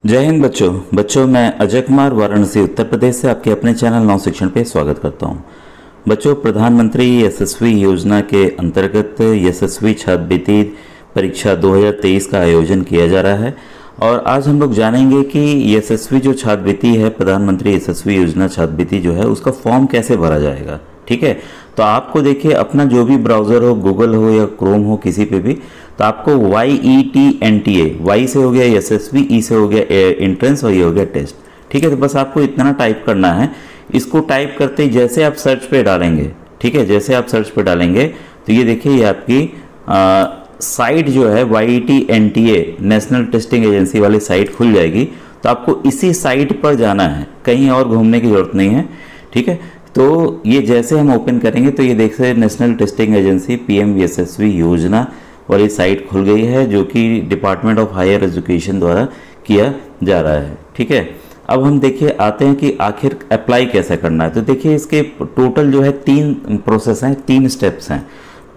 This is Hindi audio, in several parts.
जय हिंद बच्चों मैं अजय कुमार वाराणसी उत्तर प्रदेश से आपके अपने चैनल नव शिक्षण पे स्वागत करता हूं। बच्चों, प्रधानमंत्री यशस्वी योजना के अंतर्गत यशस्वी छात्रवृत्ति परीक्षा 2023 का आयोजन किया जा रहा है और आज हम लोग जानेंगे कि यशस्वी जो छात्रवृत्ति है, प्रधानमंत्री यशस्वी योजना छात्रवृत्ति जो है उसका फॉर्म कैसे भरा जाएगा। ठीक है, तो आपको देखिए अपना जो भी ब्राउज़र हो, गूगल हो या क्रोम हो, किसी पे भी, तो आपको YETNTA, वाई से हो गया यशस्वी, ई से हो गया एंट्रेंस और ये हो गया टेस्ट। ठीक है, तो बस आपको इतना टाइप करना है। इसको टाइप करते ही जैसे आप सर्च पे डालेंगे, ठीक है, जैसे आप सर्च पे डालेंगे तो ये देखिए ये आपकी साइट जो है YETNTA नेशनल टेस्टिंग एजेंसी वाली साइट खुल जाएगी। तो आपको इसी साइट पर जाना है, कहीं और घूमने की जरूरत नहीं है। ठीक है, तो ये जैसे हम ओपन करेंगे तो ये देख सकते नेशनल टेस्टिंग एजेंसी PM यशस्वी योजना वाली साइट खुल गई है, जो कि डिपार्टमेंट ऑफ हायर एजुकेशन द्वारा किया जा रहा है। ठीक है, अब हम देखिए आते हैं कि आखिर अप्लाई कैसे करना है। तो देखिए इसके टोटल जो है 3 प्रोसेस हैं, 3 स्टेप्स हैं।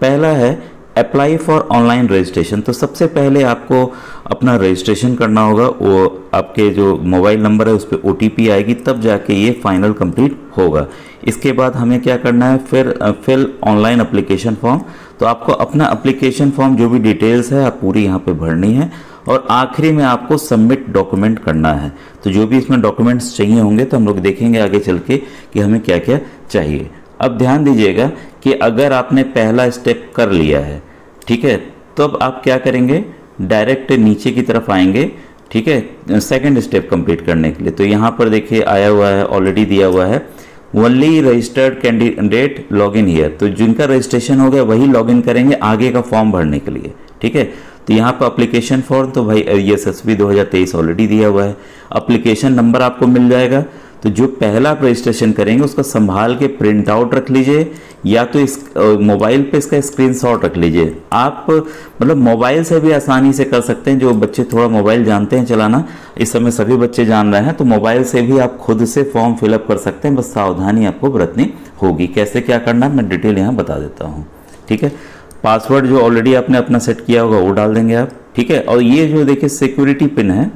पहला है अप्लाई फॉर ऑनलाइन रजिस्ट्रेशन। तो सबसे पहले आपको अपना रजिस्ट्रेशन करना होगा। वो आपके जो मोबाइल नंबर है उस पर OTP आएगी, तब जाके ये फाइनल कंप्लीट होगा। इसके बाद हमें क्या करना है, फिर फिल ऑनलाइन एप्लीकेशन फॉर्म। तो आपको अपना एप्लीकेशन फॉर्म जो भी डिटेल्स है आप पूरी यहाँ पे भरनी है और आखिरी में आपको सबमिट डॉक्यूमेंट करना है। तो जो भी इसमें डॉक्यूमेंट्स चाहिए होंगे तो हम लोग देखेंगे आगे चल के कि हमें क्या क्या चाहिए। अब ध्यान दीजिएगा कि अगर आपने पहला स्टेप कर लिया है, ठीक है, तो अब आप क्या करेंगे, डायरेक्ट नीचे की तरफ आएंगे। ठीक है, सेकंड स्टेप कंप्लीट करने के लिए। तो यहाँ पर देखिए आया हुआ है, ऑलरेडी दिया हुआ है, only registered candidate log in here. तो जिनका रजिस्ट्रेशन हो गया वही लॉग इन करेंगे आगे का फॉर्म भरने के लिए। ठीक है, तो यहाँ पर एप्लीकेशन फॉर्म तो भाई यशस्वी 2023 ऑलरेडी दिया हुआ है। एप्लीकेशन नंबर आपको मिल जाएगा। तो जो पहला आप रजिस्ट्रेशन करेंगे उसका संभाल के प्रिंट आउट रख लीजिए, या तो इस मोबाइल पे इसका स्क्रीनशॉट रख लीजिए। आप मतलब मोबाइल से भी आसानी से कर सकते हैं। जो बच्चे थोड़ा मोबाइल जानते हैं चलाना, इस समय सभी बच्चे जान रहे हैं, तो मोबाइल से भी आप खुद से फॉर्म फिलअप कर सकते हैं। बस सावधानी आपको बरतनी होगी। कैसे क्या करना है मैं डिटेल यहाँ बता देता हूँ। ठीक है, पासवर्ड जो ऑलरेडी आपने अपना सेट किया होगा वो डाल देंगे आप। ठीक है, और ये जो देखिए सिक्योरिटी पिन है,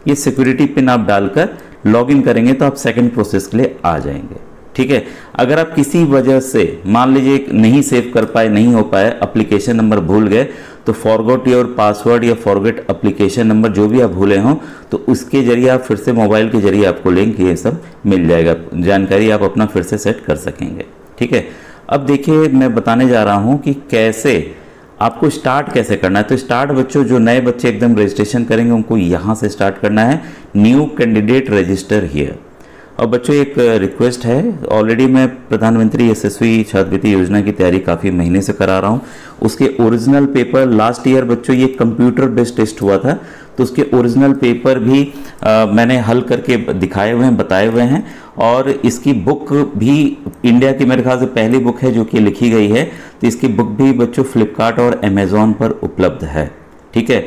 ये सिक्योरिटी पिन आप डालकर लॉगिन करेंगे तो आप सेकंड प्रोसेस के लिए आ जाएंगे। ठीक है, अगर आप किसी वजह से मान लीजिए नहीं सेव कर पाए, नहीं हो पाए, एप्लीकेशन नंबर भूल गए, तो फॉरगॉट योर पासवर्ड या फॉरगेट एप्लीकेशन नंबर जो भी आप भूले हों तो उसके जरिए आप फिर से मोबाइल के जरिए आपको लिंक ये सब मिल जाएगा, जानकारी आप अपना फिर से सेट कर सकेंगे। ठीक है, अब देखिए मैं बताने जा रहा हूँ कि कैसे आपको स्टार्ट कैसे करना है। तो स्टार्ट बच्चों, जो नए बच्चे एकदम रजिस्ट्रेशन करेंगे उनको यहाँ से स्टार्ट करना है, न्यू कैंडिडेट रजिस्टर हियर। और बच्चों एक रिक्वेस्ट है, ऑलरेडी मैं प्रधानमंत्री यशस्वी छात्रवृत्ति योजना की तैयारी काफ़ी महीने से करा रहा हूँ। उसके ओरिजिनल पेपर लास्ट ईयर बच्चों ये कंप्यूटर बेस्ड टेस्ट हुआ था, तो उसके ओरिजिनल पेपर भी मैंने हल करके दिखाए हुए हैं, बताए हुए हैं। और इसकी बुक भी इंडिया की मेरे ख्याल से पहली बुक है जो कि लिखी गई है। तो इसकी बुक भी बच्चों फ्लिपकार्ट और अमेजोन पर उपलब्ध है। ठीक है,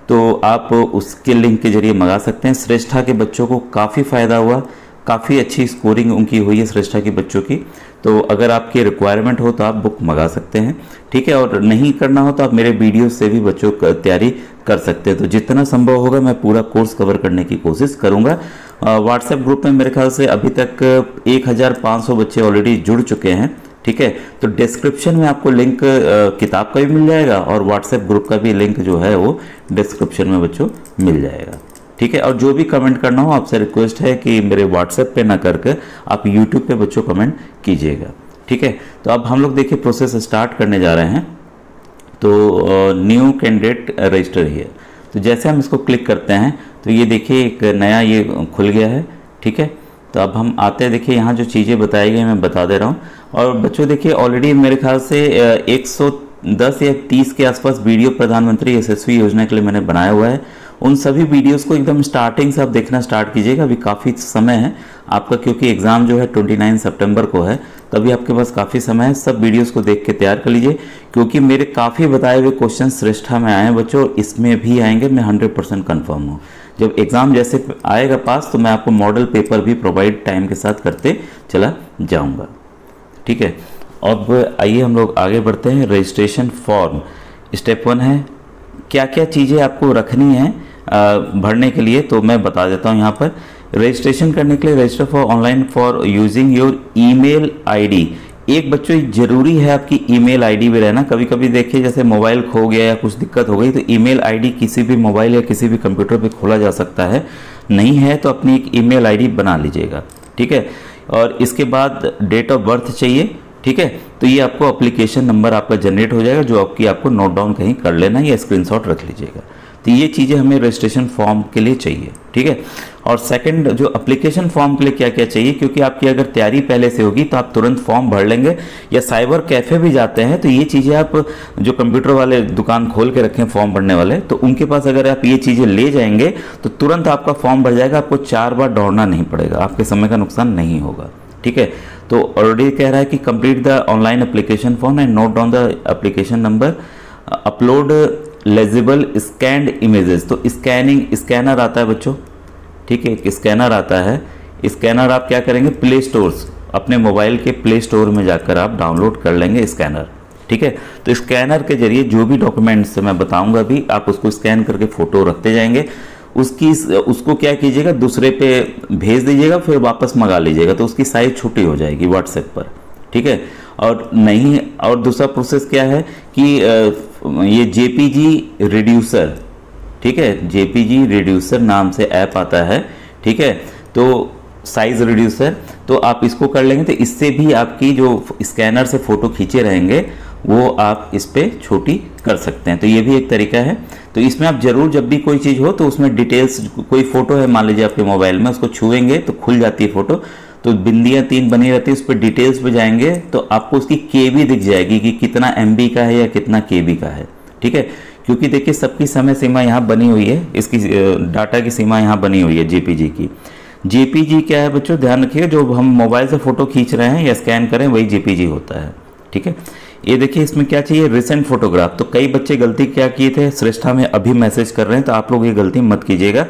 तो आप उसके लिंक के जरिए मंगा सकते हैं। श्रेष्ठा के बच्चों को काफ़ी फ़ायदा हुआ, काफ़ी अच्छी स्कोरिंग उनकी हुई है श्रेष्ठा के बच्चों की। तो अगर आपकी रिक्वायरमेंट हो तो आप बुक मंगा सकते हैं। ठीक है, और नहीं करना हो तो आप मेरे वीडियो से भी बच्चों तैयारी कर सकते हैं। तो जितना संभव होगा मैं पूरा कोर्स कवर करने की कोशिश करूंगा। व्हाट्सएप ग्रुप में मेरे ख्याल से अभी तक 1500 बच्चे ऑलरेडी जुड़ चुके हैं। ठीक है, तो डिस्क्रिप्शन में आपको लिंक किताब का भी मिल जाएगा और व्हाट्सएप ग्रुप का भी लिंक जो है वो डिस्क्रिप्शन में बच्चों मिल जाएगा। ठीक है, और जो भी कमेंट करना हो आपसे रिक्वेस्ट है कि मेरे व्हाट्सएप पे ना करके आप यूट्यूब पे बच्चों कमेंट कीजिएगा। ठीक है, तो अब हम लोग देखिए प्रोसेस स्टार्ट करने जा रहे हैं। तो न्यू कैंडिडेट रजिस्टर हियर, तो जैसे हम इसको क्लिक करते हैं तो ये देखिए एक नया ये खुल गया है। ठीक है, तो अब हम आते हैं, देखिए यहाँ जो चीज़ें बताई गई मैं बता दे रहा हूँ। और बच्चों देखिए ऑलरेडी मेरे ख्याल से 110 या 30 के आसपास वीडियो प्रधानमंत्री यशस्वी योजना के लिए मैंने बनाया हुआ है। उन सभी वीडियोस को एकदम स्टार्टिंग से आप देखना स्टार्ट कीजिएगा। अभी काफ़ी समय है आपका, क्योंकि एग्ज़ाम जो है 29 सितंबर को है, तभी आपके पास काफ़ी समय है। सब वीडियोस को देख के तैयार कर लीजिए, क्योंकि मेरे काफ़ी बताए हुए क्वेश्चन श्रेष्ठा में आए हैं बच्चों, इसमें भी आएंगे, मैं 100% कन्फर्म हूँ। जब एग्ज़ाम जैसे आएगा पास तो मैं आपको मॉडल पेपर भी प्रोवाइड टाइम के साथ करते चला जाऊँगा। ठीक है, अब आइए हम लोग आगे बढ़ते हैं। रजिस्ट्रेशन फॉर्म स्टेप 1 है, क्या क्या चीज़ें आपको रखनी है भरने के लिए, तो मैं बता देता हूँ यहाँ पर। रजिस्ट्रेशन करने के लिए register for online for using your email ID. एक बच्चों जरूरी है आपकी ईमेल आईडी भी रहना। कभी कभी देखिए जैसे मोबाइल खो गया या कुछ दिक्कत हो गई तो ईमेल आईडी किसी भी मोबाइल या किसी भी कंप्यूटर पे खोला जा सकता है, नहीं है तो अपनी एक ईमेल आईडी बना लीजिएगा, ठीक है। और इसके बाद डेट ऑफ बर्थ चाहिए, ठीक है। तो ये आपको एप्लीकेशन नंबर आपका जनरेट हो जाएगा, जो आपको नोट डाउन कहीं कर लेना या स्क्रीनशॉट रख लीजिएगा। तो ये चीज़ें हमें रजिस्ट्रेशन फॉर्म के लिए चाहिए, ठीक है। और सेकंड जो एप्लीकेशन फॉर्म के लिए क्या क्या चाहिए, क्योंकि आपकी अगर तैयारी पहले से होगी तो आप तुरंत फॉर्म भर लेंगे, या साइबर कैफ़े भी जाते हैं तो ये चीज़ें आप जो कंप्यूटर वाले दुकान खोल के रखें फॉर्म भरने वाले, तो उनके पास अगर आप ये चीज़ें ले जाएंगे तो तुरंत आपका फॉर्म भर जाएगा, आपको 4 बार दौड़ना नहीं पड़ेगा, आपके समय का नुकसान नहीं होगा, ठीक है। तो ऑलरेडी कह रहा है कि complete the online application form and note down the application number, upload legible scanned images. तो स्कैनर आता है बच्चों, ठीक है, एक स्कैनर आता है। स्कैनर आप क्या करेंगे, प्ले स्टोर्स, अपने मोबाइल के प्ले स्टोर में जाकर आप डाउनलोड कर लेंगे स्कैनर, ठीक है। तो स्कैनर के जरिए जो भी डॉक्यूमेंट्स मैं बताऊंगा अभी, आप उसको स्कैन करके फोटो रखते जाएंगे, उसको क्या कीजिएगा, दूसरे पे भेज दीजिएगा, फिर वापस मंगा लीजिएगा, तो उसकी साइज छोटी हो जाएगी व्हाट्सएप पर, ठीक है। और नहीं, और दूसरा प्रोसेस क्या है कि ये जेपीजी रिड्यूसर, ठीक है, जेपीजी रिड्यूसर नाम से ऐप आता है, ठीक है। तो साइज रिड्यूसर, तो आप इसको कर लेंगे तो इससे भी आपकी जो स्कैनर से फोटो खींचे रहेंगे वो आप इस पे छोटी कर सकते हैं। तो ये भी एक तरीका है। तो इसमें आप जरूर जब भी कोई चीज़ हो तो उसमें डिटेल्स, कोई फोटो है मान लीजिए आपके मोबाइल में, उसको छुएंगे तो खुल जाती है फोटो, तो बिंदियाँ 3 बनी रहती है, उस पर डिटेल्स पे जाएंगे तो आपको उसकी केबी दिख जाएगी कि कितना एमबी का है या कितना केबी का है, ठीक है। क्योंकि देखिए सबकी समय सीमा यहाँ बनी हुई है, इसकी डाटा की सीमा यहाँ बनी हुई है जेपीजी की। जेपीजी क्या है बच्चों, ध्यान रखिएगा, जो हम मोबाइल से फोटो खींच रहे हैं या स्कैन करें वही जेपीजी होता है, ठीक है। ये देखिए इसमें क्या चाहिए, रिसेंट फोटोग्राफ। तो कई बच्चे गलती क्या किए थे, श्रेष्ठा में अभी मैसेज कर रहे हैं, तो आप लोग ये गलती मत कीजिएगा।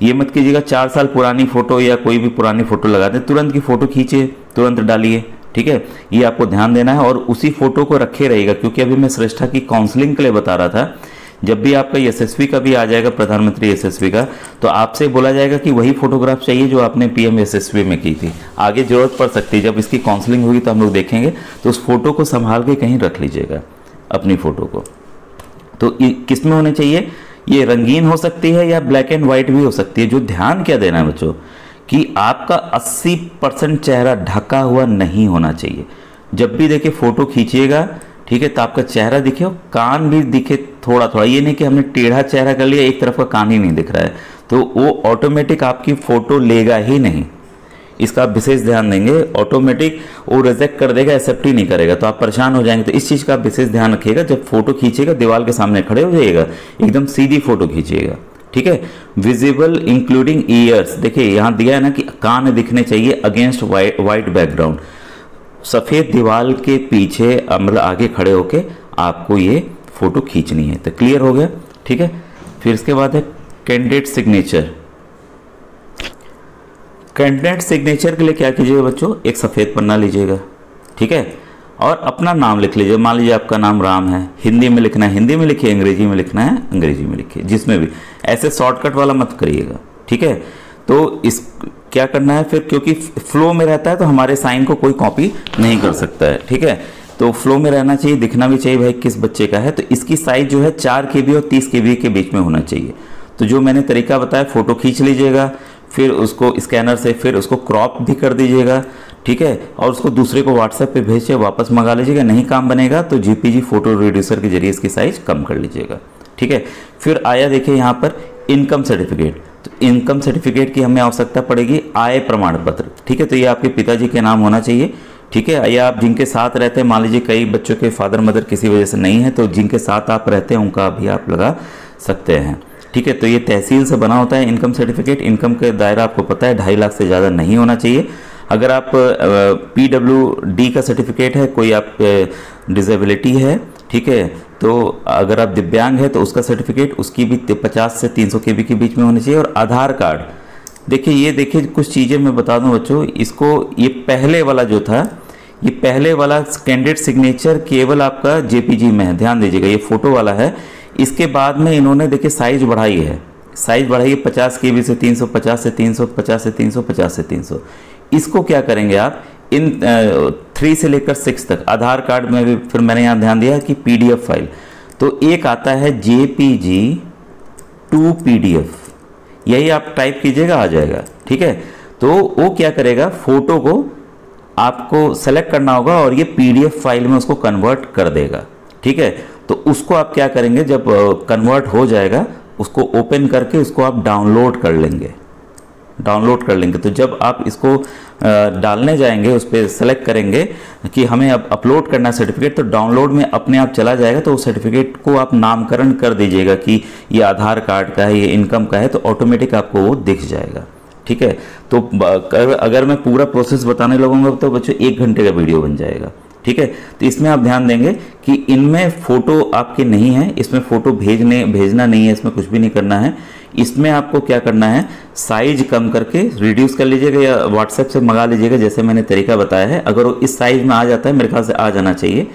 ये मत कीजिएगा 4 साल पुरानी फोटो या कोई भी पुरानी फोटो लगा दें, तुरंत की फोटो खींचे तुरंत डालिए, ठीक है। ये आपको ध्यान देना है और उसी फोटो को रखे रहेगा, क्योंकि अभी मैं श्रेष्ठा की काउंसलिंग के लिए बता रहा था, जब भी आपका यशस्वी का भी आ जाएगा, प्रधानमंत्री यशस्वी का, तो आपसे बोला जाएगा कि वही फोटोग्राफ चाहिए जो आपने पीएम यशस्वी में की थी। आगे जरूरत पड़ सकती है, जब इसकी काउंसलिंग होगी तो हम लोग देखेंगे, तो उस फोटो को संभाल के कहीं रख लीजिएगा अपनी फोटो को। तो किस में होने चाहिए, ये रंगीन हो सकती है या ब्लैक एंड व्हाइट भी हो सकती है। जो ध्यान क्या देना है बच्चों, कि आपका 80% चेहरा ढका हुआ नहीं होना चाहिए। जब भी देखिए फोटो खींचिएगा, ठीक है, तो आपका चेहरा दिखे और कान भी दिखे थोड़ा थोड़ा। ये नहीं कि हमने टेढ़ा चेहरा कर लिया, एक तरफ का कान ही नहीं दिख रहा है, तो वो ऑटोमेटिक आपकी फोटो लेगा ही नहीं। इसका आप विशेष ध्यान देंगे, ऑटोमेटिक वो रिजेक्ट कर देगा, एक्सेप्ट ही नहीं करेगा, तो आप परेशान हो जाएंगे। तो इस चीज़ का विशेष ध्यान रखिएगा, जब फोटो खींचिएगा दीवार के सामने खड़े हो जाइएगा, एकदम सीधी फोटो खींचिएगा, ठीक है। विजिबल इंक्लूडिंग ईयर्स, देखिए यहाँ दिया है ना कि कान दिखने चाहिए अगेंस्ट वाइट बैकग्राउंड, सफ़ेद दीवार के पीछे, मतलब आगे खड़े होके आपको ये फोटो खींचनी है। तो क्लियर हो गया, ठीक है। फिर इसके बाद है कैंडिडेट सिग्नेचर। कैंडिडेट सिग्नेचर के लिए क्या कीजिएगा बच्चों, एक सफ़ेद पन्ना लीजिएगा, ठीक है, और अपना नाम लिख लीजिए। मान लीजिए आपका नाम राम है, हिंदी में लिखना है हिंदी में लिखिए, अंग्रेजी में लिखना है अंग्रेजी में लिखिए, जिसमें भी, ऐसे शॉर्टकट वाला मत करिएगा, ठीक है। तो इस क्या करना है फिर, क्योंकि फ्लो में रहता है तो हमारे साइन को कोई कॉपी नहीं कर सकता है, ठीक है। तो फ्लो में रहना चाहिए, दिखना भी चाहिए भाई किस बच्चे का है। तो इसकी साइज जो है 4 KB और 30 KB के बीच में होना चाहिए। तो जो मैंने तरीका बताया, फोटो खींच लीजिएगा, फिर उसको स्कैनर से फिर उसको क्रॉप भी कर दीजिएगा, ठीक है, और उसको दूसरे को व्हाट्सएप पे भेज के वापस मंगा लीजिएगा। नहीं काम बनेगा तो जेपीजी फोटो रिड्यूसर के जरिए इसकी साइज कम कर लीजिएगा, ठीक है। फिर आया देखिए यहाँ पर इनकम सर्टिफिकेट। तो इनकम सर्टिफिकेट की हमें आवश्यकता पड़ेगी, आय प्रमाण पत्र, ठीक है। तो ये आपके पिताजी के नाम होना चाहिए, ठीक है, या आप जिनके साथ रहते हैं, मान लीजिए कई बच्चों के फादर मदर किसी वजह से नहीं है, तो जिनके साथ आप रहते हैं उनका भी आप लगा सकते हैं, ठीक है। तो ये तहसील से बना होता है इनकम सर्टिफिकेट। इनकम का दायरा आपको पता है 2.5 लाख से ज़्यादा नहीं होना चाहिए। अगर आप PWD का सर्टिफिकेट है, कोई आप डिसेबिलिटी है, ठीक है, तो अगर आप दिव्यांग है तो उसका सर्टिफिकेट, उसकी भी 50 से 300 KB के बीच में होनी चाहिए। और आधार कार्ड, देखिए कुछ चीज़ें मैं बता दूं बच्चों, इसको ये पहले वाला जो था, ये पहले वाला कैंडिडेट सिग्नेचर केवल आपका जेपीजी में है, ध्यान दीजिएगा, ये फोटो वाला है। इसके बाद में इन्होंने देखिए साइज बढ़ाई है, साइज बढ़ाइए 50 KB से 350 से 350 से 350 से 300। इसको क्या करेंगे आप इन 3 से लेकर 6 तक। आधार कार्ड में भी फिर मैंने यहाँ ध्यान दिया कि PDF फाइल, तो एक आता है JPG टू PDF, यही आप टाइप कीजिएगा आ जाएगा, ठीक है। तो वो क्या करेगा, फोटो को आपको सेलेक्ट करना होगा और ये PDF फाइल में उसको कन्वर्ट कर देगा, ठीक है। तो उसको आप क्या करेंगे, जब कन्वर्ट हो जाएगा उसको ओपन करके उसको आप डाउनलोड कर लेंगे। तो जब आप इसको डालने जाएंगे, उस पर सेलेक्ट करेंगे कि हमें अब अपलोड करना है सर्टिफिकेट, तो डाउनलोड में अपने आप चला जाएगा। तो उस सर्टिफिकेट को आप नामकरण कर दीजिएगा कि ये आधार कार्ड का है, ये इनकम का है, तो ऑटोमेटिक आपको वो दिख जाएगा, ठीक है। तो अगर मैं पूरा प्रोसेस बताने लगूंगा तो बच्चों 1 घंटे का वीडियो बन जाएगा, ठीक है। तो इसमें आप ध्यान देंगे कि इनमें फोटो आपके नहीं है, इसमें फोटो भेजना नहीं है, इसमें कुछ भी नहीं करना है। इसमें आपको क्या करना है, साइज कम करके रिड्यूस कर लीजिएगा या व्हाट्सएप से मंगा लीजिएगा, जैसे मैंने तरीका बताया है। अगर वो इस साइज में आ जाता है, मेरे ख्याल से आ जाना चाहिए,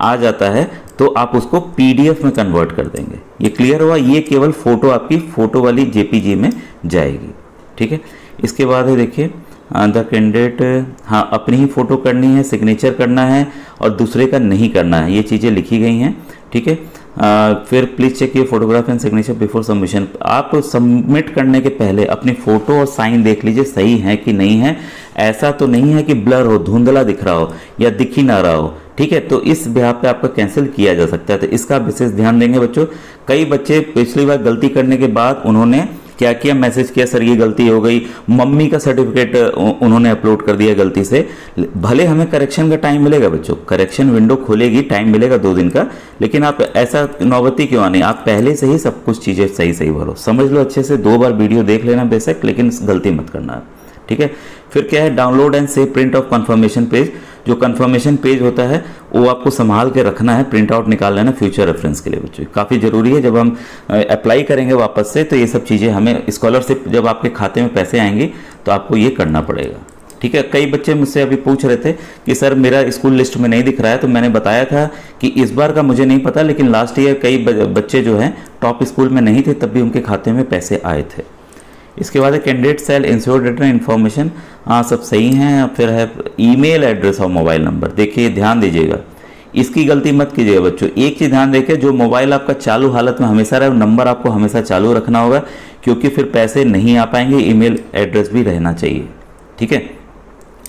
आ जाता है तो आप उसको PDF में कन्वर्ट कर देंगे। ये क्लियर हुआ, ये केवल फोटो आपकी फोटो वाली JPG में जाएगी, ठीक है। इसके बाद है देखिए द कैंडिडेट, हाँ अपनी ही फ़ोटो करनी है, सिग्नेचर करना है और दूसरे का नहीं करना है, ये चीज़ें लिखी गई हैं, ठीक है। फिर प्लीज़ चेक ये photograph and signature before submission. आप सबमिट करने के पहले अपनी फ़ोटो और साइन देख लीजिए सही है कि नहीं है। ऐसा तो नहीं है कि ब्लर हो, धुंधला दिख रहा हो या दिख ही ना रहा हो, ठीक है। तो इस बिहार पे आपका कैंसिल किया जा सकता है, तो इसका विशेष ध्यान देंगे बच्चों। कई बच्चे पिछली बार गलती करने के बाद उन्होंने क्या किया, मैसेज किया सर ये गलती हो गई, मम्मी का सर्टिफिकेट उन्होंने अपलोड कर दिया गलती से। भले हमें करेक्शन का टाइम मिलेगा बच्चों, करेक्शन विंडो खुलेगी, टाइम मिलेगा 2 दिन का, लेकिन आप ऐसा नौबती क्यों आनी, आप पहले से ही सब कुछ चीज़ें सही भरो, समझ लो अच्छे से। 2 बार वीडियो देख लेना बेशक, लेकिन गलती मत करना, ठीक है। फिर क्या है, download and save print of confirmation page. जो कंफर्मेशन पेज होता है वो आपको संभाल के रखना है, प्रिंट आउट निकाल लेना फ्यूचर रेफरेंस के लिए बच्चों, काफ़ी ज़रूरी है। जब हम अप्लाई करेंगे वापस से तो ये सब चीज़ें हमें, स्कॉलरशिप जब आपके खाते में पैसे आएंगे तो आपको ये करना पड़ेगा, ठीक है। कई बच्चे मुझसे अभी पूछ रहे थे कि सर मेरा स्कूल लिस्ट में नहीं दिख रहा है, तो मैंने बताया था कि इस बार का मुझे नहीं पता, लेकिन लास्ट ईयर कई बच्चे जो हैं टॉप स्कूल में नहीं थे, तब भी उनके खाते में पैसे आए थे। इसके बाद है candidate shall ensure data information, हाँ सब सही हैं। फिर है ईमेल एड्रेस और मोबाइल नंबर, देखिए ध्यान दीजिएगा, इसकी गलती मत कीजिएगा बच्चों। एक चीज़ ध्यान देखिए, जो मोबाइल आपका चालू हालत में हमेशा रहे, नंबर आपको हमेशा चालू रखना होगा, क्योंकि फिर पैसे नहीं आ पाएंगे। ईमेल एड्रेस भी रहना चाहिए, ठीक है।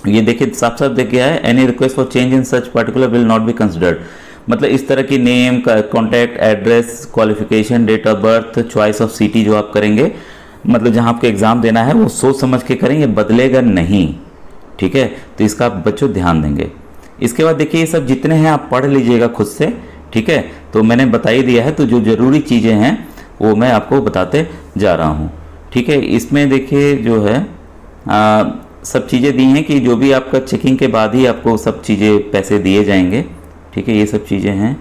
ये देखिए साफ साफ देख गया है, any request for change in such particular will not be considered. मतलब इस तरह की name, contact address, qualification, date of birth, choice of city जो आप करेंगे, मतलब जहां आपको एग्जाम देना है वो सोच समझ के करेंगे, बदलेगा नहीं, ठीक है। तो इसका आप बच्चों ध्यान देंगे। इसके बाद देखिए ये सब जितने हैं आप पढ़ लीजिएगा खुद से, ठीक है। तो मैंने बता ही दिया है, तो जो ज़रूरी चीज़ें हैं वो मैं आपको बताते जा रहा हूँ, ठीक है। इसमें देखिए जो है सब चीज़ें दी हैं कि जो भी आपका चेकिंग के बाद ही आपको सब चीज़ें पैसे दिए जाएंगे, ठीक है। ये सब चीज़ें हैं।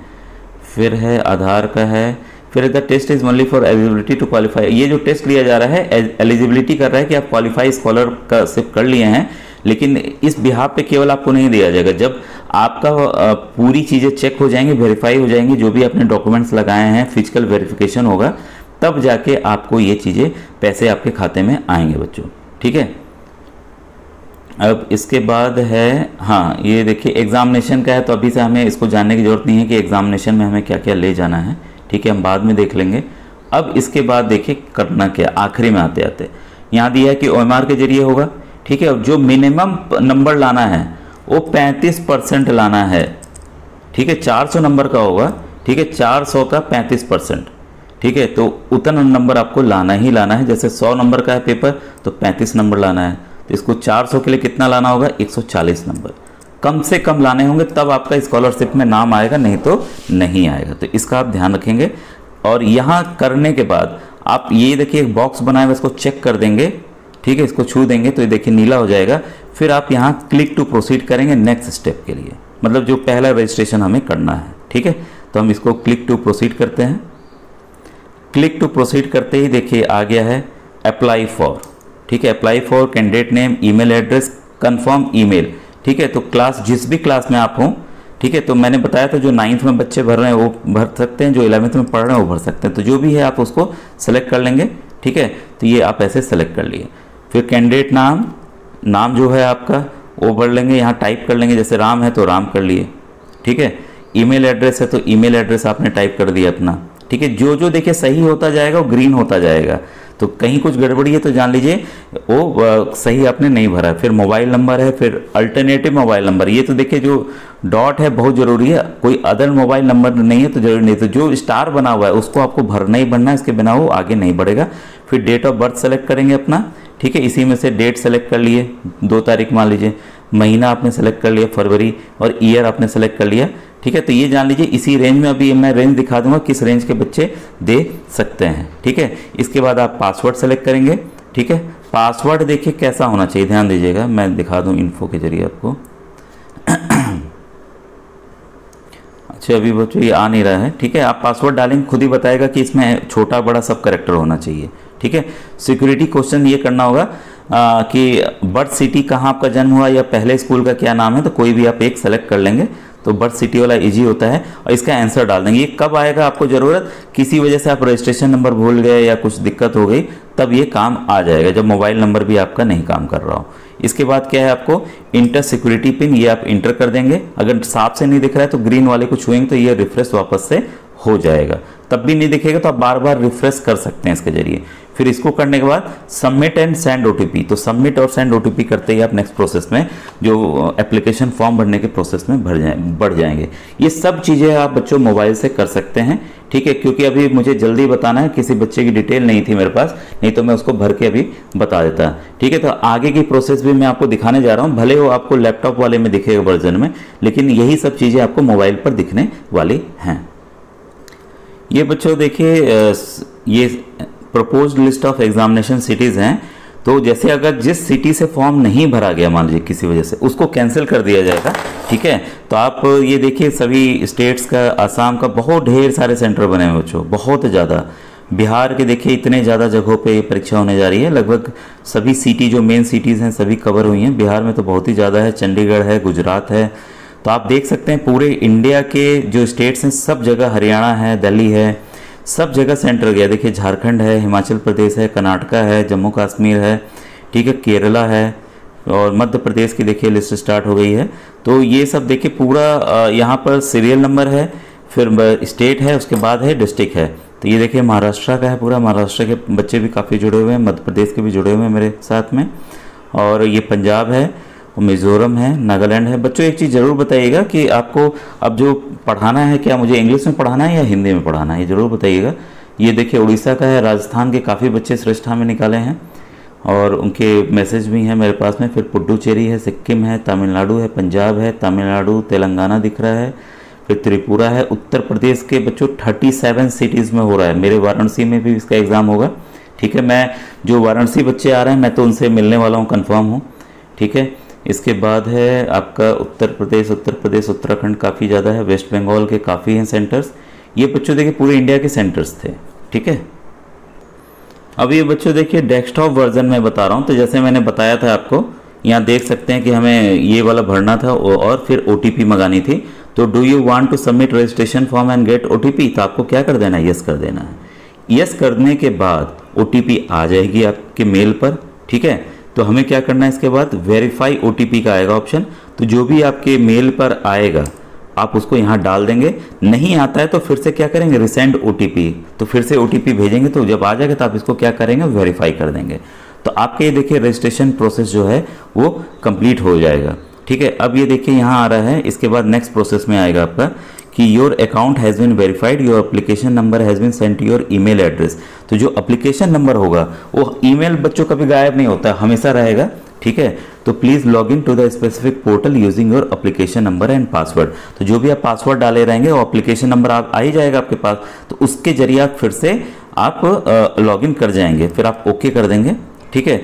फिर है आधार का है। फिर the test is only for eligibility to qualify. ये जो टेस्ट लिया जा रहा है एलिजिबिलिटी कर रहा है कि आप क्वालिफाई स्कॉलरशिप कर लिए हैं, लेकिन इस बिहाफ पे केवल आपको नहीं दिया जाएगा। जब आपका पूरी चीज़ें चेक हो जाएंगी, वेरीफाई हो जाएंगी, जो भी आपने डॉक्यूमेंट्स लगाए हैं, फिजिकल वेरिफिकेशन होगा, तब जाके आपको ये चीज़ें पैसे आपके खाते में आएंगे बच्चों, ठीक है। अब इसके बाद है, हाँ ये देखिए एग्जामिनेशन का है, तो अभी से हमें इसको जानने की जरूरत नहीं है कि एग्जामिनेशन में हमें क्या क्या ले जाना है, ठीक है, हम बाद में देख लेंगे। अब इसके बाद देखिए करना क्या, आखिरी में आते आते यहाँ दिया है कि OMR के जरिए होगा, ठीक है। जो मिनिमम नंबर लाना है वो 35% लाना है, ठीक है। 400 नंबर का होगा, ठीक है, 400 का 35%, ठीक है। तो उतना नंबर आपको लाना ही लाना है। जैसे 100 नंबर का है पेपर तो 35 नंबर लाना है, तो इसको 400 के लिए कितना लाना होगा, 140 नंबर कम से कम लाने होंगे, तब आपका स्कॉलरशिप में नाम आएगा, नहीं तो नहीं आएगा। तो इसका आप ध्यान रखेंगे। और यहाँ करने के बाद आप ये देखिए एक बॉक्स बनाए हुआ, इसको चेक कर देंगे, ठीक है। इसको छू देंगे तो ये देखिए नीला हो जाएगा। फिर आप यहाँ क्लिक टू प्रोसीड करेंगे नेक्स्ट स्टेप के लिए, मतलब जो पहला रजिस्ट्रेशन हमें करना है, ठीक है। तो हम इसको क्लिक टू प्रोसीड करते हैं। क्लिक टू प्रोसीड करते ही देखिए आ गया है अप्लाई फॉर, ठीक है। Apply for candidate name, email address, confirm email, ठीक है। तो क्लास जिस भी क्लास में आप हों, ठीक है। तो मैंने बताया था जो 9th में बच्चे भर रहे हैं वो भर सकते हैं, जो 11th में पढ़ रहे हैं वो भर सकते हैं। तो जो भी है आप उसको सेलेक्ट कर लेंगे, ठीक है। तो ये आप ऐसे सेलेक्ट कर लिए। फिर कैंडिडेट नाम जो है आपका वो भर लेंगे, यहाँ टाइप कर लेंगे, जैसे राम है तो राम कर लिए, ठीक है। ईमेल एड्रेस है तो ईमेल एड्रेस आपने टाइप कर दिया अपना, ठीक है। जो देखिए सही होता जाएगा वो ग्रीन होता जाएगा, तो कहीं कुछ गड़बड़ी है तो जान लीजिए वो सही आपने नहीं भरा। फिर मोबाइल नंबर है, फिर अल्टरनेटिव मोबाइल नंबर, ये तो देखिए जो डॉट है बहुत ज़रूरी है, कोई अदर मोबाइल नंबर नहीं है तो जरूरी नहीं, तो जो स्टार बना हुआ है उसको आपको भरना ही भरना है, इसके बिना वो आगे नहीं बढ़ेगा। फिर डेट ऑफ बर्थ सेलेक्ट करेंगे अपना, ठीक है। इसी में से डेट सेलेक्ट कर लिए, 2 तारीख मान लीजिए, महीना आपने सेलेक्ट कर लिया फरवरी, और ईयर आपने सेलेक्ट कर लिया, ठीक है। तो ये जान लीजिए इसी रेंज में, अभी मैं रेंज दिखा दूंगा किस रेंज के बच्चे दे सकते हैं, ठीक है। इसके बाद आप पासवर्ड सेलेक्ट करेंगे, ठीक है। पासवर्ड देखिए कैसा होना चाहिए, ध्यान दीजिएगा, मैं दिखा दूं इन्फो के जरिए आपको। अच्छा अभी बच्चों ये आ नहीं रहा है, ठीक है। आप पासवर्ड डालेंगे, खुद ही बताएगा कि इसमें छोटा बड़ा सब करेक्टर होना चाहिए, ठीक है। सिक्योरिटी क्वेश्चन ये करना होगा कि बर्थ सिटी कहाँ आपका जन्म हुआ या पहले स्कूल का क्या नाम है, तो कोई भी आप एक सेलेक्ट कर लेंगे, तो बर्थ सिटी वाला इजी होता है, और इसका आंसर डाल देंगे। ये कब आएगा आपको ज़रूरत, किसी वजह से आप रजिस्ट्रेशन नंबर भूल गए या कुछ दिक्कत हो गई, तब ये काम आ जाएगा, जब मोबाइल नंबर भी आपका नहीं काम कर रहा हो। इसके बाद क्या है आपको इंटर सिक्योरिटी पिन, ये आप इंटर कर देंगे। अगर साफ से नहीं दिख रहा है तो ग्रीन वाले को छुएंगे तो ये रिफ्रेश वापस से हो जाएगा, तब भी नहीं दिखेगा तो आप बार बार रिफ्रेश कर सकते हैं इसके जरिए। फिर इसको करने के बाद सबमिट एंड सेंड ओटीपी, तो सबमिट और सेंड ओटीपी करते ही आप नेक्स्ट प्रोसेस में जो एप्लीकेशन फॉर्म भरने के प्रोसेस में बढ़ जाएंगे। ये सब चीज़ें आप बच्चों मोबाइल से कर सकते हैं, ठीक है। क्योंकि अभी मुझे जल्दी बताना है, किसी बच्चे की डिटेल नहीं थी मेरे पास, नहीं तो मैं उसको भर के अभी बता देता, ठीक है। तो आगे की प्रोसेस भी मैं आपको दिखाने जा रहा हूँ, भले वो आपको लैपटॉप वाले में दिखेगा वर्जन में, लेकिन यही सब चीज़ें आपको मोबाइल पर दिखने वाली हैं। ये बच्चों देखिए ये proposed list of examination cities हैं, तो जैसे अगर जिस सिटी से फॉर्म नहीं भरा गया मान लीजिए किसी वजह से, उसको कैंसिल कर दिया जाएगा, ठीक है। तो आप ये देखिए सभी स्टेट्स का, आसाम का बहुत ढेर सारे सेंटर बने हुए बच्चों, बहुत ज़्यादा। बिहार के देखिए इतने ज़्यादा जगहों पे परीक्षा होने जा रही है, लगभग सभी सिटी जो मेन सिटीज़ हैं सभी कवर हुई हैं। बिहार में तो बहुत ही ज़्यादा है, चंडीगढ़ है, गुजरात है, तो आप देख सकते हैं पूरे इंडिया के जो स्टेट्स हैं सब जगह, हरियाणा है, दिल्ली है, सब जगह सेंटर गया। देखिए झारखंड है, हिमाचल प्रदेश है, कर्नाटका है, जम्मू कश्मीर है, ठीक है, केरला है, और मध्य प्रदेश की देखिए लिस्ट स्टार्ट हो गई है। तो ये सब देखिए पूरा यहाँ पर सीरियल नंबर है, फिर स्टेट है, उसके बाद है डिस्ट्रिक्ट है। तो ये देखिए महाराष्ट्र का है पूरा, महाराष्ट्र के बच्चे भी काफ़ी जुड़े हुए हैं, मध्य प्रदेश के भी जुड़े हुए हैं मेरे साथ में, और ये पंजाब है, मिज़ोरम है, नागालैंड है। बच्चों एक चीज़ ज़रूर बताइएगा कि आपको अब जो पढ़ाना है क्या मुझे इंग्लिश में पढ़ाना है या हिंदी में पढ़ाना है, ये ज़रूर बताइएगा। ये देखिए उड़ीसा का है, राजस्थान के काफ़ी बच्चे श्रेष्ठा में निकाले हैं और उनके मैसेज भी हैं मेरे पास में। फिर पुडुचेरी है, सिक्किम है, तमिलनाडु है, पंजाब है, तमिलनाडु, तेलंगाना दिख रहा है, फिर त्रिपुरा है। उत्तर प्रदेश के बच्चों 37 सिटीज़ में हो रहा है, मेरे वाराणसी में भी इसका एग्ज़ाम होगा, ठीक है। मैं जो वाराणसी बच्चे आ रहे हैं मैं तो उनसे मिलने वाला हूँ, कन्फर्म हूँ, ठीक है। इसके बाद है आपका उत्तर प्रदेश, उत्तराखंड काफ़ी ज़्यादा है, वेस्ट बंगाल के काफ़ी हैं सेंटर्स। ये बच्चों देखिए पूरे इंडिया के सेंटर्स थे, ठीक है। अब ये बच्चों देखिए डेस्कटॉप वर्जन में बता रहा हूँ, तो जैसे मैंने बताया था आपको, यहाँ देख सकते हैं कि हमें ये वाला भरना था और फिर OTP मंगानी थी। तो do you want to submit registration form and get OTP, तो आपको क्या कर देना है, यस कर देना है। यस करने के बाद OTP आ जाएगी आपके मेल पर, ठीक है। तो हमें क्या करना है इसके बाद, वेरीफाई OTP का आएगा ऑप्शन, तो जो भी आपके मेल पर आएगा आप उसको यहाँ डाल देंगे। नहीं आता है तो फिर से क्या करेंगे, रिसेंड OTP, तो फिर से OTP भेजेंगे, तो जब आ जाएगा तो आप इसको क्या करेंगे, वेरीफाई कर देंगे। तो आपके ये देखिए रजिस्ट्रेशन प्रोसेस जो है वो कंप्लीट हो जाएगा, ठीक है। अब ये देखिए यहाँ आ रहा है, इसके बाद नेक्स्ट प्रोसेस में आएगा आपका कि your account has been verified, your application number has been sent to your email address. तो जो एप्लीकेशन नंबर होगा वो ईमेल बच्चों कभी गायब नहीं होता, हमेशा रहेगा, ठीक है। तो please log in to the specific portal using your application number and password. तो जो भी आप पासवर्ड डाले रहेंगे वो एप्लीकेशन नंबर आप आ ही जाएगा आपके पास, तो उसके जरिए आप फिर से आप लॉग इन कर जाएंगे, फिर आप ओके कर देंगे, ठीक है।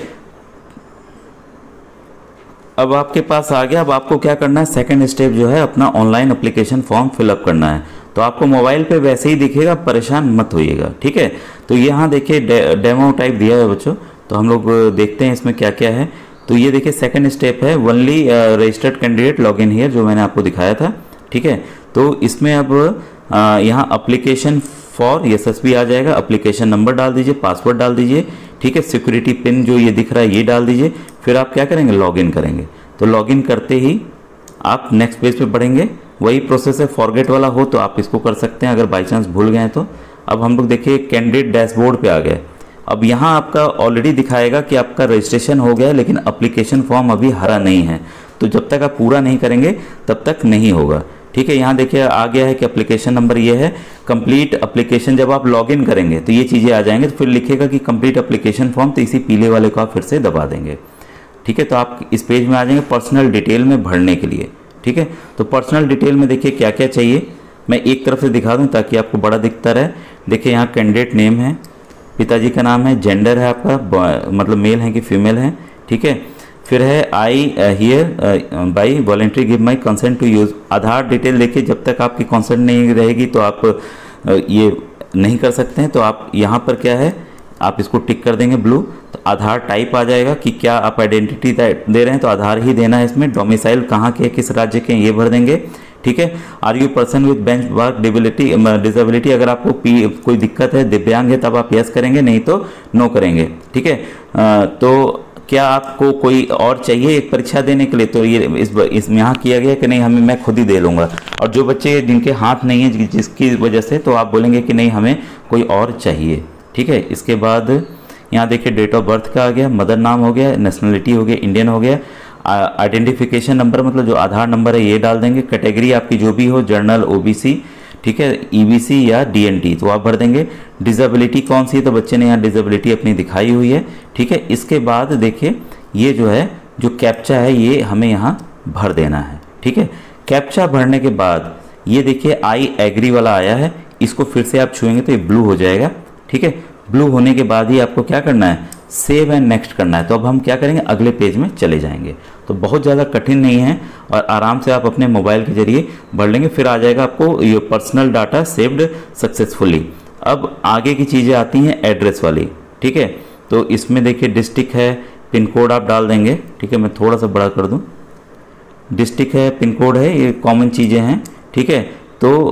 अब आपके पास आ गया। अब आपको क्या करना है, सेकंड स्टेप जो है अपना ऑनलाइन एप्लीकेशन फॉर्म फिलअप करना है। तो आपको मोबाइल पे वैसे ही दिखेगा, परेशान मत होइएगा, ठीक है। तो यहाँ देखिए डेमो टाइप दिया है बच्चों, तो हम लोग देखते हैं इसमें क्या क्या है। तो ये देखिए सेकंड स्टेप है, only registered candidate log in here, जो मैंने आपको दिखाया था, ठीक है। तो इसमें अब यहाँ एप्लीकेशन फॉर यशस्वी आ जाएगा, एप्लीकेशन नंबर डाल दीजिए, पासवर्ड डाल दीजिए, ठीक है, सिक्योरिटी पिन जो ये दिख रहा है ये डाल दीजिए। फिर आप क्या करेंगे, लॉगिन करेंगे। तो लॉगिन करते ही आप नेक्स्ट पेज पे बढ़ेंगे। वही प्रोसेस है, फॉरगेट वाला हो तो आप इसको कर सकते हैं अगर बाई चांस भूल गए तो। अब हम लोग देखिए कैंडिडेट डैशबोर्ड पे आ गए। अब यहाँ आपका ऑलरेडी दिखाएगा कि आपका रजिस्ट्रेशन हो गया है, लेकिन एप्लीकेशन फॉर्म अभी हरा नहीं है। तो जब तक आप पूरा नहीं करेंगे तब तक नहीं होगा, ठीक है। यहाँ देखिए आ गया है कि एप्लीकेशन नंबर ये है, कंप्लीट एप्लीकेशन। जब आप लॉगिन करेंगे तो ये चीज़ें आ जाएंगे, तो फिर लिखेगा कि कंप्लीट एप्लीकेशन फॉर्म, तो इसी पीले वाले को आप फिर से दबा देंगे, ठीक है। तो आप इस पेज में आ जाएंगे पर्सनल डिटेल में भरने के लिए, ठीक है। तो पर्सनल डिटेल में देखिए क्या क्या चाहिए, मैं एक तरफ से दिखा दूं ताकि आपको बड़ा दिखता रहे। देखिए यहाँ कैंडिडेट नेम है, पिताजी का नाम है, जेंडर है आपका मतलब मेल है कि फीमेल है, ठीक है। फिर है I hereby voluntary give my consent to use. Aadhaar detail देखिए, जब तक आपकी कंसेंट नहीं रहेगी तो आप ये नहीं कर सकते हैं। तो आप यहाँ पर क्या है, आप इसको टिक कर देंगे ब्लू। तो आधार टाइप आ जाएगा कि क्या आप आइडेंटिटी दे रहे हैं, तो आधार ही देना है इसमें। डोमिसाइल कहाँ के, किस राज्य के, ये भर देंगे, ठीक है। Are you person with benchmark disability, अगर आपको कोई दिक्कत है, दिव्यांग है, तब आप यस करेंगे, नहीं तो नो करेंगे, ठीक है। तो क्या आपको कोई और चाहिए एक परीक्षा देने के लिए, तो ये इसमें यहाँ किया गया कि नहीं, हमें मैं खुद ही दे लूँगा। और जो बच्चे जिनके हाथ नहीं है जिसकी वजह से, तो आप बोलेंगे कि नहीं हमें कोई और चाहिए, ठीक है। इसके बाद यहाँ देखिए डेट ऑफ बर्थ का आ गया, मदर नाम हो गया, नेशनलिटी हो गया, इंडियन हो गया, आइडेंटिफिकेशन नंबर मतलब जो आधार नंबर है ये डाल देंगे। कैटेगरी आपकी जो भी हो, जर्नल, ओबीसी, ठीक है, ईबीसी या डीएनटी, तो आप भर देंगे। डिसेबिलिटी कौन सी है, तो बच्चे ने यहाँ डिसेबिलिटी अपनी दिखाई हुई है, ठीक है। इसके बाद देखिए ये जो है जो कैप्चा है ये हमें यहाँ भर देना है, ठीक है। कैप्चा भरने के बाद ये देखिए आई एग्री वाला आया है, इसको फिर से आप छुएंगे तो ये ब्लू हो जाएगा, ठीक है। ब्लू होने के बाद ही आपको क्या करना है, सेव एंड नेक्स्ट करना है। तो अब हम क्या करेंगे, अगले पेज में चले जाएंगे। तो बहुत ज़्यादा कठिन नहीं है और आराम से आप अपने मोबाइल के जरिए भर लेंगे। फिर आ जाएगा आपको ये पर्सनल डाटा सेव्ड सक्सेसफुली। अब आगे की चीज़ें आती हैं एड्रेस वाली, ठीक है। तो इसमें देखिए डिस्ट्रिक्ट है, पिन कोड आप डाल देंगे, ठीक है। मैं थोड़ा सा बड़ा कर दूँ, डिस्ट्रिक्ट है, पिन कोड है, ये कॉमन चीज़ें हैं, ठीक है। तो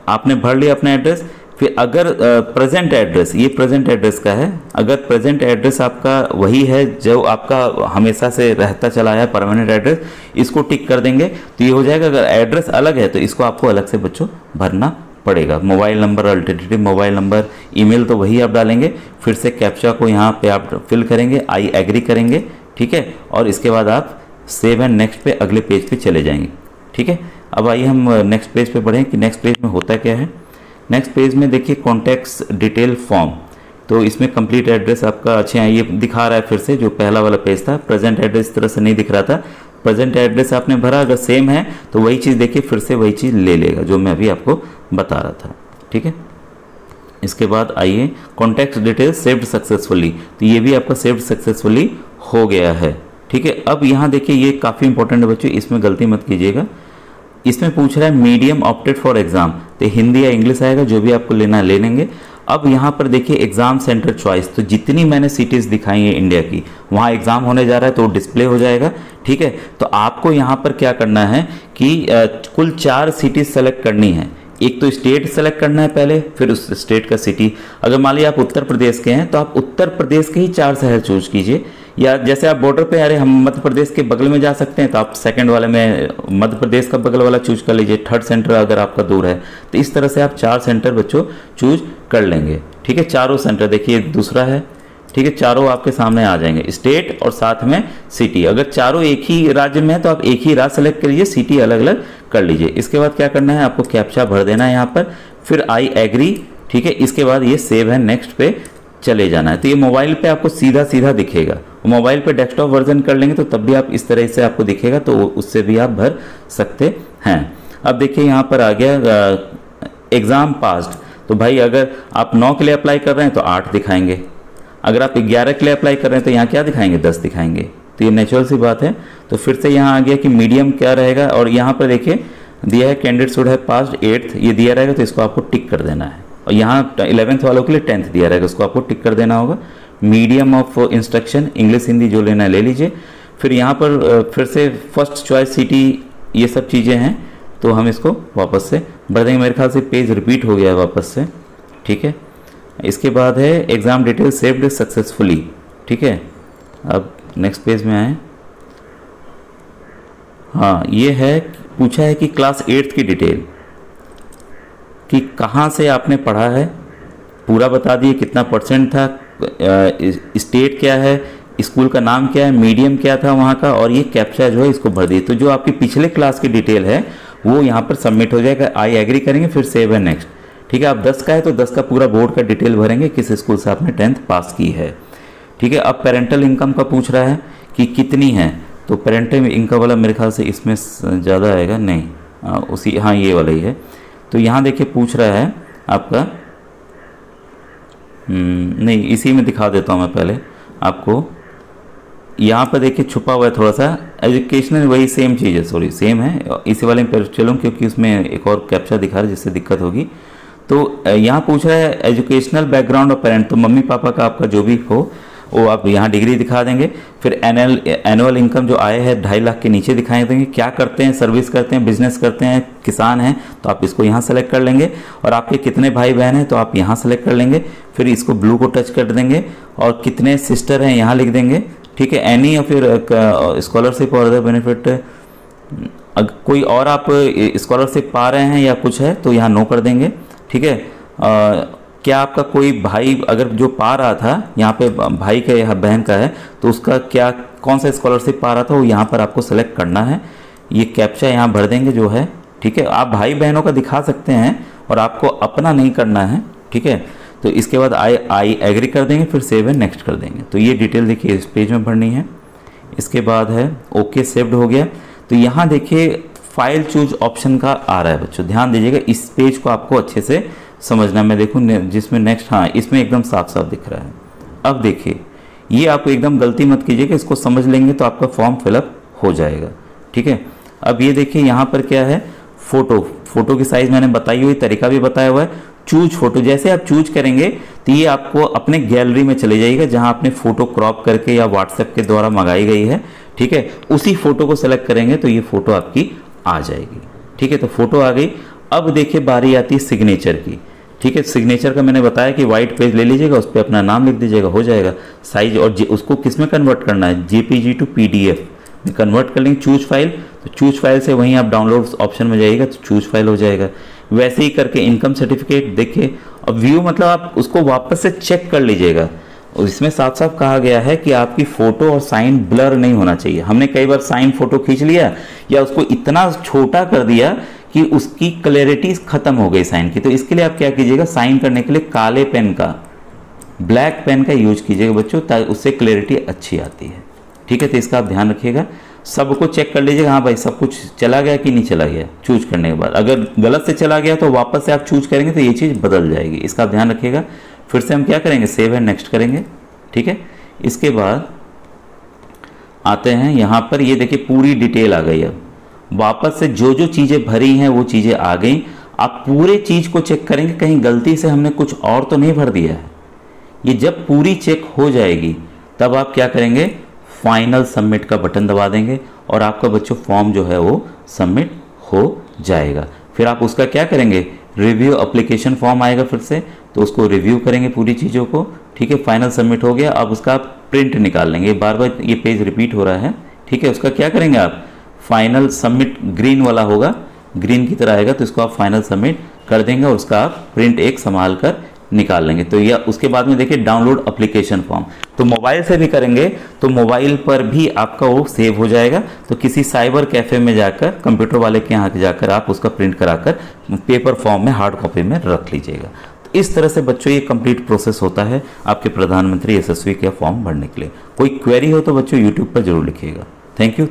आपने भर लिया अपना एड्रेस। फिर अगर प्रेजेंट एड्रेस, ये प्रेजेंट एड्रेस का है, अगर प्रेजेंट एड्रेस आपका वही है जो आपका हमेशा से रहता चला है परमानेंट एड्रेस, इसको टिक कर देंगे तो ये हो जाएगा। अगर एड्रेस अलग है तो इसको आपको अलग से बच्चों भरना पड़ेगा। Mobile number, alternative mobile number, email तो वही आप डालेंगे। फिर से कैप्चा को यहाँ पे आप फिल करेंगे, आई एग्री करेंगे, ठीक है। और इसके बाद आप सेव एंड नेक्स्ट पे अगले पेज पे चले जाएंगे, ठीक है। अब आइए हम नेक्स्ट पेज पे बढ़ें कि नेक्स्ट पेज में होता क्या है। नेक्स्ट पेज में देखिए कॉन्टैक्ट्स डिटेल फॉर्म, तो इसमें कंप्लीट एड्रेस आपका अच्छे हैं, ये दिखा रहा है फिर से जो पहला वाला पेज था। प्रेजेंट एड्रेस इस तरह से नहीं दिख रहा था, प्रेजेंट एड्रेस आपने भरा, अगर सेम है तो वही चीज़ देखिए फिर से वही चीज़ ले लेगा जो मैं अभी आपको बता रहा था, ठीक है। इसके बाद आइए कॉन्टैक्ट डिटेल सेव्ड सक्सेसफुली, तो ये भी आपका सेव्ड सक्सेसफुली हो गया है, ठीक है। अब यहाँ देखिए ये काफ़ी इंपॉर्टेंट है बच्चों, इसमें गलती मत कीजिएगा। इसमें पूछ रहा है मीडियम ऑप्टेड फॉर एग्जाम, तो हिंदी या इंग्लिश आएगा, जो भी आपको लेना है ले लेंगे। अब यहाँ पर देखिए एग्जाम सेंटर चॉइस, तो जितनी मैंने सिटीज़ दिखाई हैं इंडिया की, वहाँ एग्जाम होने जा रहा है तो डिस्प्ले हो जाएगा, ठीक है। तो आपको यहाँ पर क्या करना है कि कुल 4 सिटीज़ सेलेक्ट करनी है। एक तो स्टेट सेलेक्ट करना है पहले, फिर उस स्टेट का सिटी। अगर मान लीजिए आप उत्तर प्रदेश के हैं तो आप उत्तर प्रदेश के ही 4 शहर चूज कीजिए, या जैसे आप बॉर्डर पे, अरे हम मध्य प्रदेश के बगल में जा सकते हैं तो आप सेकंड वाले में मध्य प्रदेश का बगल वाला चूज कर लीजिए, थर्ड सेंटर अगर आपका दूर है तो इस तरह से आप 4 सेंटर बच्चों चूज कर लेंगे, ठीक है। चारों सेंटर देखिए दूसरा है, ठीक है, चारों आपके सामने आ जाएंगे, स्टेट और साथ में सिटी। अगर चारों एक ही राज्य में है तो आप एक ही राज्य सेलेक्ट कर लीजिए, सिटी अलग अलग कर लीजिए। इसके बाद क्या करना है, आपको कैप्चा भर देना है यहाँ पर, फिर आई एग्री, ठीक है। इसके बाद ये सेव है नेक्स्ट पे चले जाना है। तो ये मोबाइल पे आपको सीधा सीधा दिखेगा, मोबाइल पे डेस्कटॉप वर्जन कर लेंगे तो तब भी आप इस तरह से आपको दिखेगा, तो उससे भी आप भर सकते हैं। अब देखिए यहाँ पर आ गया एग्जाम पास्ड, तो भाई अगर आप 9 के लिए अप्लाई कर रहे हैं तो 8 दिखाएंगे, अगर आप 11 के लिए अप्लाई कर रहे हैं तो यहाँ क्या दिखाएंगे, 10 दिखाएंगे। तो ये नेचुरल सी बात है। तो फिर से यहाँ आ गया कि मीडियम क्या रहेगा, और यहाँ पर देखिए दिया है candidate should have passed 8th, ये दिया रहेगा तो इसको आपको टिक कर देना है। और यहाँ 11th वालों के लिए 10th दिया रहेगा, उसको आपको टिक कर देना होगा। Medium of instruction, English Hindi जो लेना है ले लीजिए। फिर यहाँ पर फिर से फर्स्ट चॉइस सिटी, ये सब चीज़ें हैं, तो हम इसको वापस से भर देंगे। मेरे ख्याल से पेज रिपीट हो गया है वापस से, ठीक है। इसके बाद है एग्ज़ाम डिटेल सेव्ड सक्सेसफुली, ठीक है। अब नेक्स्ट पेज में आए। हाँ, ये है, पूछा है कि क्लास 8th की डिटेल कि कहाँ से आपने पढ़ा है, पूरा बता दिए, कितना परसेंट था, स्टेट क्या है, स्कूल का नाम क्या है, मीडियम क्या था वहाँ का, और ये कैप्चा जो है इसको भर दिए। तो जो आपकी पिछले क्लास की डिटेल है वो यहाँ पर सबमिट हो जाएगा। आई एग्री करेंगे, फिर सेव एंड नेक्स्ट, ठीक है। आप 10 का है तो 10 का पूरा बोर्ड का डिटेल भरेंगे, किस स्कूल से आपने 10th पास की है, ठीक है। अब पेरेंटल इनकम का पूछ रहा है कि कितनी है, तो पेरेंटल इनकम वाला मेरे ख्याल से इसमें ज़्यादा आएगा, नहीं उसी, हाँ ये वाला ही है। तो यहाँ देखिए पूछ रहा है आपका, नहीं इसी में दिखा देता हूँ मैं पहले आपको। यहाँ पर देखिए छुपा हुआ है थोड़ा सा, एजुकेशनल वही सेम चीज़ है, सॉरी सेम है, इसी वाले में चलूँ क्योंकि उसमें एक और कैप्चा दिखा रहा है जिससे दिक्कत होगी। तो यहाँ पूछ रहा है एजुकेशनल बैकग्राउंड और पेरेंट, तो मम्मी पापा का आपका जो भी हो वो आप यहाँ डिग्री दिखा देंगे। फिर एनुअल इनकम जो आए है 2.5 लाख के नीचे दिखाई देंगे। क्या करते हैं, सर्विस करते हैं, बिजनेस करते हैं, किसान हैं, तो आप इसको यहाँ सेलेक्ट कर लेंगे। और आपके कितने भाई बहन हैं तो आप यहाँ सेलेक्ट कर लेंगे। फिर इसको ब्लू को टच कर देंगे और कितने सिस्टर हैं यहाँ लिख देंगे, ठीक है। एनी और फिर स्कॉलरशिप और अदर बेनिफिट, अगर कोई और आप स्कॉलरशिप पा रहे हैं या कुछ है तो यहाँ नो कर देंगे, ठीक है। क्या आपका कोई भाई अगर जो पा रहा था, यहाँ पे भाई का या बहन का है तो उसका क्या, कौन सा स्कॉलरशिप पा रहा था वो यहाँ पर आपको सेलेक्ट करना है। ये कैप्चा यहाँ भर देंगे जो है, ठीक है। आप भाई बहनों का दिखा सकते हैं और आपको अपना नहीं करना है, ठीक है। तो इसके बाद आई एग्री कर देंगे, फिर सेव एंड नेक्स्ट कर देंगे। तो ये डिटेल देखिए इस पेज में भरनी है। इसके बाद है ओके सेव्ड हो गया। तो यहाँ देखिए फाइल चूज ऑप्शन का आ रहा है बच्चों, ध्यान दीजिएगा, इस पेज को आपको अच्छे से समझना। मैं देखूँ जिसमें नेक्स्ट, हाँ इसमें एकदम साफ साफ दिख रहा है। अब देखिए ये आप एकदम गलती मत कीजिएगा, इसको समझ लेंगे तो आपका फॉर्म फिलअप हो जाएगा, ठीक है। अब ये देखिए यहाँ पर क्या है, फोटो की साइज मैंने बताई हुई, तरीका भी बताया हुआ है। चूज फोटो, जैसे आप चूज करेंगे तो ये आपको अपने गैलरी में चले जाएगा जहाँ आपने फोटो क्रॉप करके या व्हाट्सएप के द्वारा मंगाई गई है, ठीक है। उसी फोटो को सेलेक्ट करेंगे तो ये फोटो आपकी आ जाएगी, ठीक है। तो फोटो आ गई। अब देखिए बारी आती है सिग्नेचर की, ठीक है। सिग्नेचर का मैंने बताया कि वाइट पेज ले लीजिएगा, उस पर अपना नाम लिख दीजिएगा, हो जाएगा। साइज और उसको किस में कन्वर्ट करना है, जेपीजी टू पीडीएफ में कन्वर्ट कर लेंगे। चूज फाइल, तो चूज फाइल से वहीं आप डाउनलोड ऑप्शन में जाइएगा तो चूज फाइल हो जाएगा। वैसे ही करके इनकम सर्टिफिकेट देखिए, और व्यू मतलब आप उसको वापस से चेक कर लीजिएगा। इसमें साफ साफ कहा गया है कि आपकी फोटो और साइन ब्लर नहीं होना चाहिए। हमने कई बार साइन फोटो खींच लिया या उसको इतना छोटा कर दिया कि उसकी क्लैरिटी खत्म हो गई साइन की। तो इसके लिए आप क्या कीजिएगा, साइन करने के लिए काले पेन का, ब्लैक पेन का यूज कीजिएगा बच्चों, ताकि उससे क्लैरिटी अच्छी आती है, ठीक है। तो इसका आप ध्यान रखिएगा, सबको चेक कर लीजिएगा, हाँ भाई सब कुछ चला गया कि नहीं चला गया चूज करने के बाद। अगर गलत से चला गया तो वापस से आप चूज करेंगे तो ये चीज़ बदल जाएगी, इसका आप ध्यान रखिएगा। फिर से हम क्या करेंगे, सेव एंड नेक्स्ट करेंगे, ठीक है। इसके बाद आते हैं यहाँ पर, ये देखिए पूरी डिटेल आ गई। अब वापस से जो जो चीज़ें भरी हैं वो चीज़ें आ गई। आप पूरे चीज़ को चेक करेंगे, कहीं गलती से हमने कुछ और तो नहीं भर दिया है। ये जब पूरी चेक हो जाएगी तब आप क्या करेंगे, फाइनल सबमिट का बटन दबा देंगे और आपका बच्चों फॉर्म जो है वो सबमिट हो जाएगा। फिर आप उसका क्या करेंगे, रिव्यू एप्लीकेशन फॉर्म आएगा फिर से, तो उसको रिव्यू करेंगे पूरी चीज़ों को, ठीक है। फाइनल सबमिट हो गया। अब उसका प्रिंट निकाल लेंगे, बार बार ये पेज रिपीट हो रहा है, ठीक है। उसका क्या करेंगे आप, फाइनल सबमिट ग्रीन वाला होगा, ग्रीन की तरह आएगा तो इसको आप फाइनल सबमिट कर देंगे और उसका आप प्रिंट एक संभाल कर निकाल लेंगे। तो यह उसके बाद में देखिए डाउनलोड एप्लीकेशन फॉर्म, तो मोबाइल से भी करेंगे तो मोबाइल पर भी आपका वो सेव हो जाएगा। तो किसी साइबर कैफे में जाकर, कंप्यूटर वाले के यहाँ जाकर आप उसका प्रिंट कराकर पेपर फॉर्म में, हार्ड कॉपी में रख लीजिएगा। तो इस तरह से बच्चों ये कंप्लीट प्रोसेस होता है आपके प्रधानमंत्री यशस्वी के फॉर्म भरने के लिए। कोई क्वेरी हो तो बच्चों यूट्यूब पर जरूर लिखिएगा। Thank you.